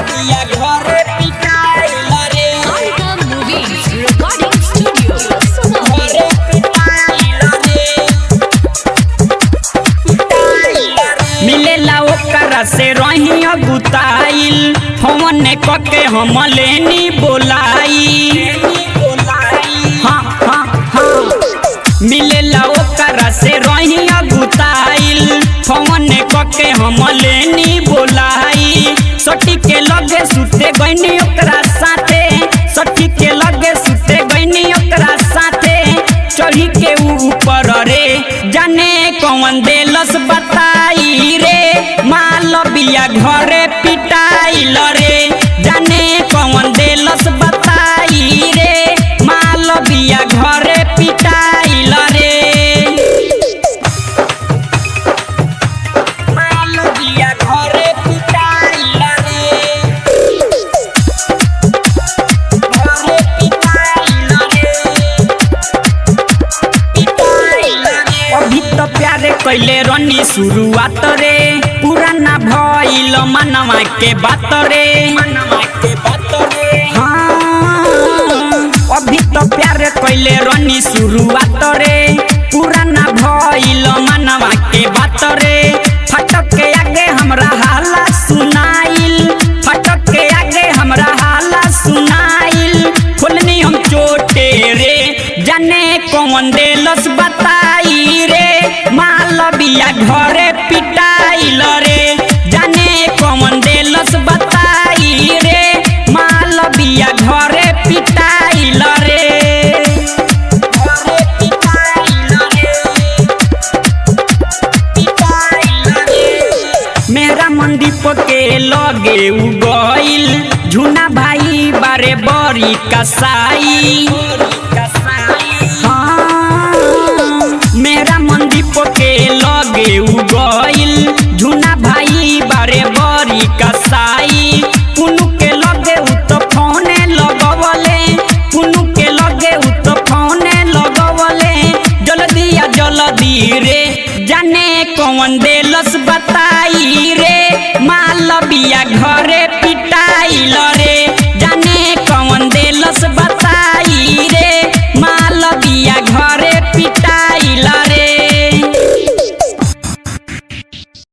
बिया घरे पिटाइल रे मूवीज रिकॉर्डिंग स्टूडियो घरे पिटाइल रे मिलेला ओकरा से रही गुताइल हमन कके हम लेनी बोलाई हाँ हाँ हाँ मिलेला ओकरा से रही गुताइल हमन कके हम लेनी बोलाई सटी के लगे सुते गईनी ओकरा साथे सटी के लगे सुते गईनी ओकरा साथे चढ़ी के ऊपर रे जाने कौन देलस बताई रे माल बिया घरे पिटाइल रे जाने कौन देलस बताई रे माल बिया घरे पिटाइल रे माल बिया घरे पिटाइल रे घरे पिटाइल रे अभी तो प्यारे कैले रनी शुरुआत रे पुराना भइल मनवा के बात रे हाँ अभी तो प्यारे कैले रनी शुरुआत रे पुराना भइल मनवा के बात रे फटक के आगे हमरा हाला सुनाइल फटक के आगे हमरा हाला सुनाइल खोलनी हम चोटे रे जाने कौन देलस बताई रे माल बिया घरे पिटाइल रे जाने कौन देलस बताई रे माल बिया घरे पिटाइल रे घरे पिटाइल रे मेरा मंदीप के लगे उ गइल झुना भाई बारे बड़ी कसाई हाँ मेरा मंदीप के लगे उ गइल झुना भाई बारे बड़ी कसाई पुनु के लगे उ तो फोने लगवले पुनु के लगे उ तो फोने लगवले जल्दी आ जल्दी रे जाने कौन देलस बताई रे माल बिया घरे